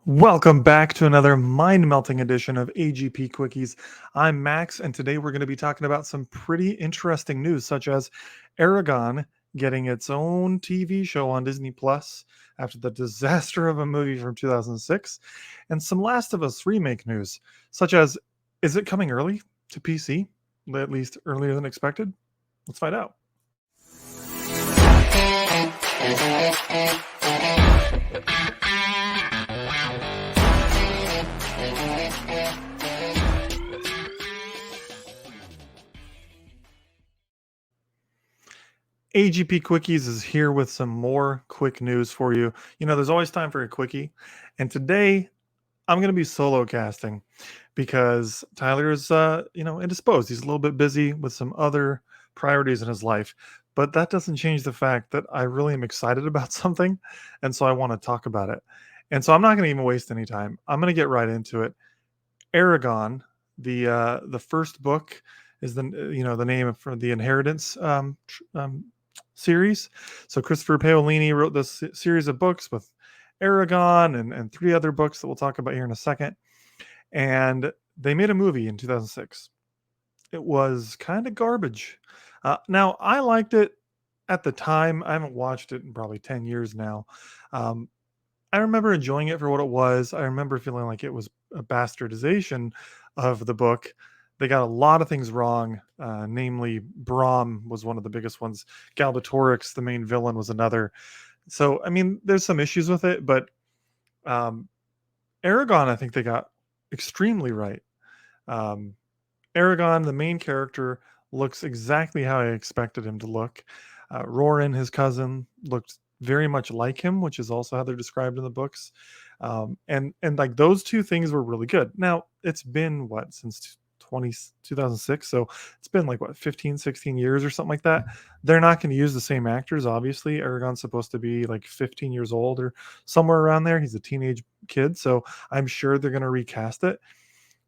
Welcome back to another mind melting edition of AGP Quickies. I'm Max, and today we're going to be talking about some pretty interesting news, such as Eragon getting its own TV show on Disney Plus after the disaster of a movie from 2006, and some Last of Us remake news, such as is it coming early to PC, at least earlier than expected? Let's find out. AGP Quickies is here with some more quick news for you. There's always time for a quickie. And today I'm going to be solo casting because Tyler is, indisposed. He's a little bit busy with some other priorities in his life. But that doesn't change the fact that I really am excited about something. And so I want to talk about it. And so I'm not going to even waste any time. I'm going to get right into it. Eragon, the first book is the name for the Inheritance series. So Christopher Paolini wrote this series of books with Eragon and three other books that we'll talk about here in a second. And they made a movie in 2006. It was kind of garbage. Now, I liked it at the time. I haven't watched it in probably 10 years now. Um, I remember enjoying it for what it was. I remember feeling like it was a bastardization of the book. They got a lot of things wrong, namely Brahm was one of the biggest ones. Galbatorix, the main villain, was another. So, I mean, there's some issues with it, but um, Aragon, I think they got extremely right. Um, Aragon, the main character, looks exactly how I expected him to look. Roran, his cousin, looked very much like him, which is also how they're described in the books. And like those two things were really good. Now, it's been what, since 2006, so it's been like what, 15, 16 years or something like that. They're not going to use the same actors, obviously. Aragon's supposed to be like 15 years old or somewhere around there. He's a teenage kid, so I'm sure they're going to recast it,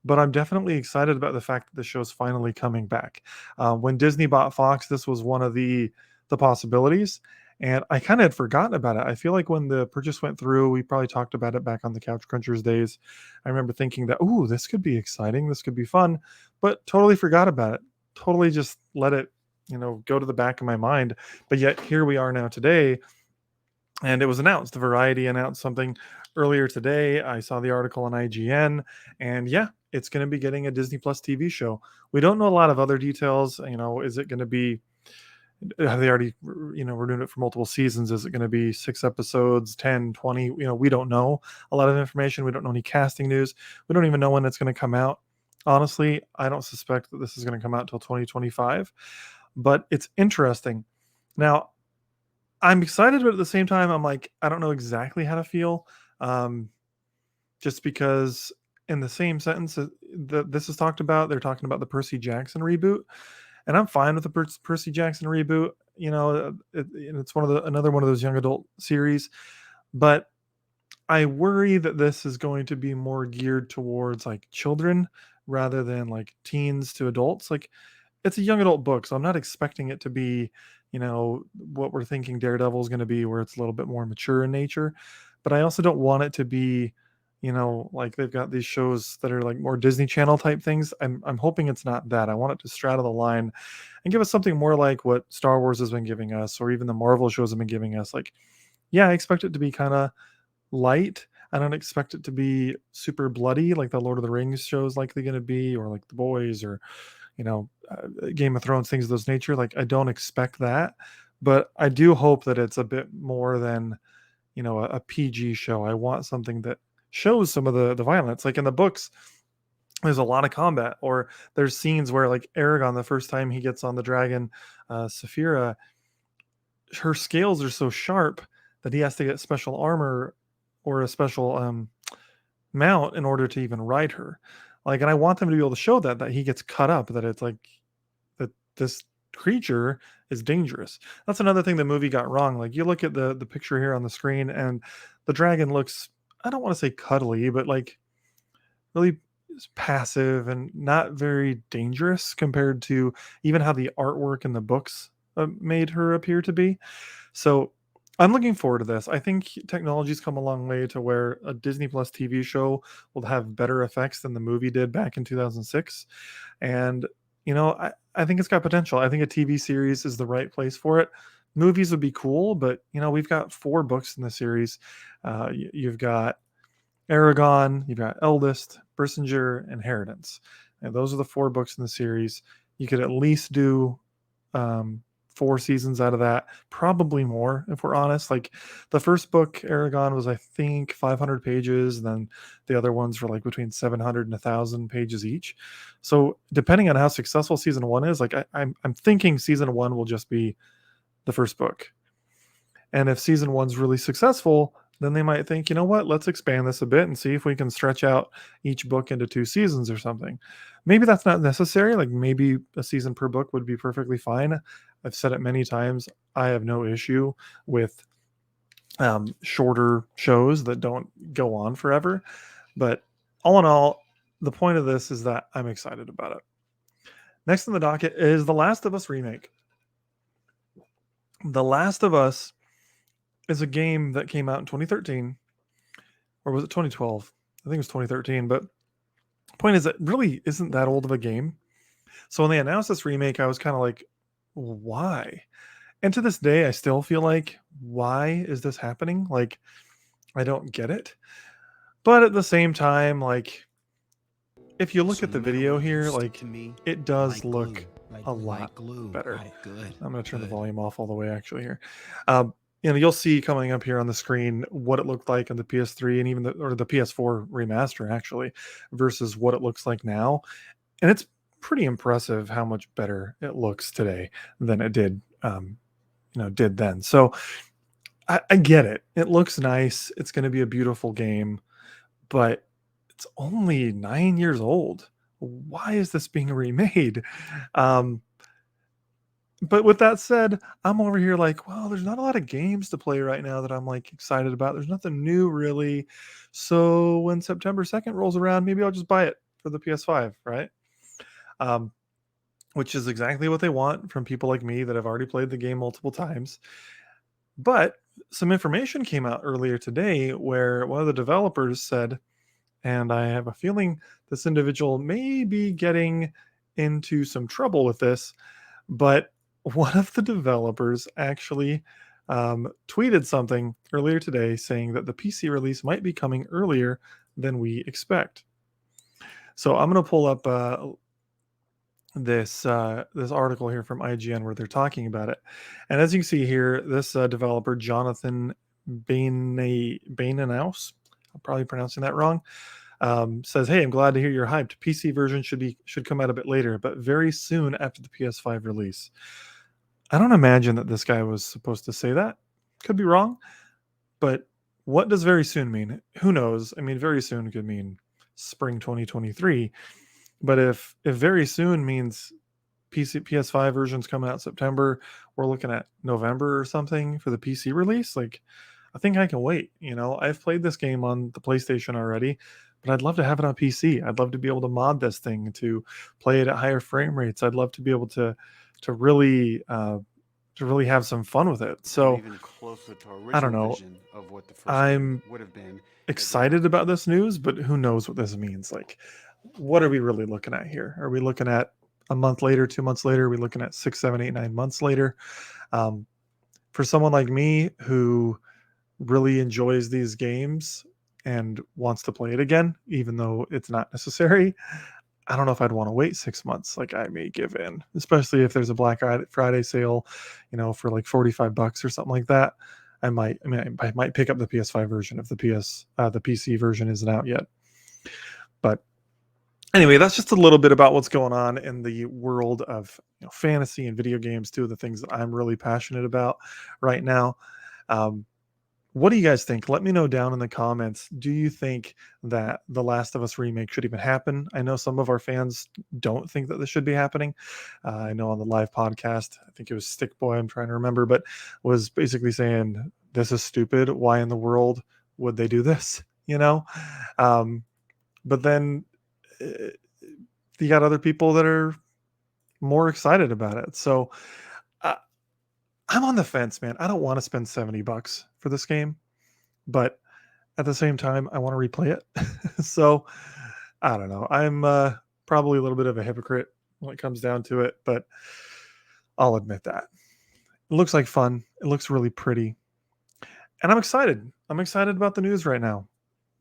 but I'm definitely excited about the fact that the show's finally coming back. When Disney bought Fox, this was one of the possibilities, and I kind of had forgotten about it. I feel like when the purchase went through, we probably talked about it back on the Couch Crunchers days. I remember thinking that, ooh, this could be exciting, this could be fun, but totally forgot about it. Totally just let it, go to the back of my mind. But yet here we are now today, and it was announced. The Variety announced something earlier today. I saw the article on IGN, and yeah, it's going to be getting a Disney Plus TV show. We don't know a lot of other details. Is it going to be? Have they already, renewed it for multiple seasons? Is it going to be 6 episodes, 10, 20? We don't know a lot of information. We don't know any casting news. We don't even know when it's going to come out. Honestly, I don't suspect that this is going to come out until 2025, but it's interesting. Now, I'm excited, but at the same time, I'm like, I don't know exactly how to feel. Um, just because in the same sentence that this is talked about, they're talking about the Percy Jackson reboot, and I'm fine with the Percy Jackson reboot. It's another one of those young adult series, but I worry that this is going to be more geared towards like children rather than like teens to adults. Like, it's a young adult book, so I'm not expecting it to be, what we're thinking Daredevil is going to be, where it's a little bit more mature in nature. But I also don't want it to be, like they've got these shows that are like more Disney Channel type things. I'm hoping it's not that. I want it to straddle the line and give us something more like what Star Wars has been giving us, or even the Marvel shows have been giving us. Like, yeah, I expect it to be kind of light. I don't expect it to be super bloody like the Lord of the Rings shows likely going to be, or like The Boys, or Game of Thrones, things of those nature. Like, I don't expect that, but I do hope that it's a bit more than a PG show. I want something that shows some of the violence. Like in the books, there's a lot of combat, or there's scenes where like Aragon, the first time he gets on the dragon, Saphira, her scales are so sharp that he has to get special armor or a special mount in order to even ride her. Like, and I want them to be able to show that he gets cut up, that it's like that this creature is dangerous. That's another thing the movie got wrong. Like, you look at the picture here on the screen, and the dragon looks, I don't want to say cuddly, but like really passive and not very dangerous compared to even how the artwork in the books made her appear to be. So I'm looking forward to this. I think technology's come a long way to where a Disney Plus TV show will have better effects than the movie did back in 2006. And, I think it's got potential. I think a TV series is the right place for it. Movies would be cool, but, we've got 4 books in the series. You've got Eragon, you've got Eldest, Bersinger, Inheritance. And those are the 4 books in the series. You could at least do um, 4 seasons out of that, probably more if we're honest. Like the first book, Aragon, was I think 500 pages, and then the other ones were like between 700 and 1,000 pages each. So depending on how successful season 1 is, like I'm thinking season 1 will just be the first book, and if season 1's really successful, then they might think, you know what, let's expand this a bit and see if we can stretch out each book into 2 seasons or something. Maybe that's not necessary. Like maybe a season per book would be perfectly fine. I've said it many times. I have no issue with shorter shows that don't go on forever. But all in all, the point of this is that I'm excited about it. Next on the docket is The Last of Us Remake. The Last of Us is a game that came out in 2013, or was it 2012? I think it was 2013. But the point is, it really isn't that old of a game. So when they announced this remake, I was kind of like, why? And to this day, I still feel like, why is this happening? Like, I don't get it. But at the same time, like, if you look at the video here, like, it does look a lot better. I'm going to turn the volume off all the way actually here. You'll see coming up here on the screen what it looked like on the PS3 and even the PS4 remaster actually versus what it looks like now. And it's pretty impressive how much better it looks today than it did did then. So I get it. It looks nice. It's going to be a beautiful game, but it's only 9 years old. Why is this being remade? Um, but with that said, I'm over here like, well, there's not a lot of games to play right now that I'm like excited about. There's nothing new really. So when September 2nd rolls around, maybe I'll just buy it for the PS5, right? Um, which is exactly what they want from people like me that have already played the game multiple times. But some information came out earlier today where one of the developers said, and I have a feeling this individual may be getting into some trouble with this, but one of the developers actually tweeted something earlier today saying that the PC release might be coming earlier than we expect. So I'm going to pull up this article here from IGN where they're talking about it, and as you can see here, this developer Jonathan Bainenhaus, I'm probably pronouncing that wrong, says, "Hey, I'm glad to hear you're hyped. PC version should come out a bit later, but very soon after the PS5 release." I don't imagine that this guy was supposed to say that. Could be wrong, but what does very soon mean? Who knows? I mean, very soon could mean spring 2023. But if very soon means PS5 versions coming out September, we're looking at November or something for the PC release. Like, I think I can wait. I've played this game on the PlayStation already, but I'd love to have it on PC. I'd love to be able to mod this thing to play it at higher frame rates. I'd love to be able to really have some fun with it. So I don't know. I'm excited about this news, but who knows what this means? Like, what are we really looking at here? Are we looking at a month later, 2 months later? Are we looking at 6, 7, 8, 9 months later? For someone like me who really enjoys these games and wants to play it again, even though it's not necessary, I don't know if I'd want to wait 6 months. Like, I may give in, especially if there's a Black Friday sale, for like $45 or something like that. I might pick up the PS5 version if the PC version isn't out yet. But anyway, that's just a little bit about what's going on in the world of fantasy and video games, two of the things that I'm really passionate about right now. What do you guys think? Let me know down in the comments. Do you think that The Last of Us remake should even happen? I know some of our fans don't think that this should be happening. I know on the live podcast, I think it was Stick Boy, I'm trying to remember, but was basically saying, this is stupid. Why in the world would they do this? But then you got other people that are more excited about it. So I'm on the fence, man. I don't want to spend $70 for this game, but at the same time, I want to replay it. So I don't know. I'm probably a little bit of a hypocrite when it comes down to it, but I'll admit that. It looks like fun. It looks really pretty. And I'm excited. I'm excited about the news right now.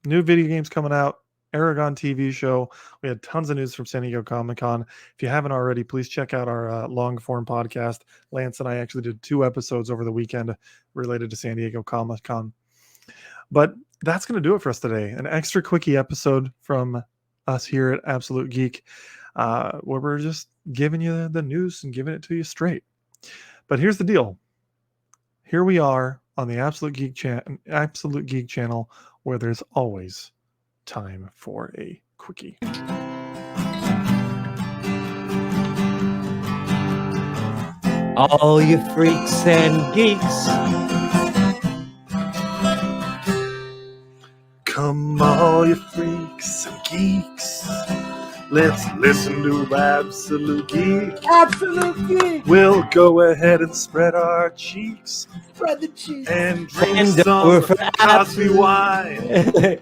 New video games coming out, Eragon TV show. We had tons of news from San Diego Comic-Con. If you haven't already, please check out our long-form podcast. Lance and I actually did 2 episodes over the weekend related to San Diego Comic-Con. But that's going to do it for us today. An extra quickie episode from us here at Absolute Geek, where we're just giving you the news and giving it to you straight. But here's the deal. Here we are on the Absolute Geek channel, where there's always time for a quickie. All you freaks and geeks, come all you freaks and geeks, let's listen to Absolute Geek. Absolute Geek. We'll go ahead and spread our cheeks Spread the cheese. and drink And some over for Cosby wine.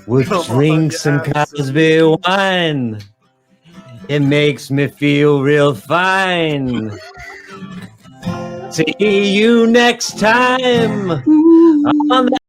we'll Come drink on, some Absolute Cosby wine. It makes me feel real fine. See you next time on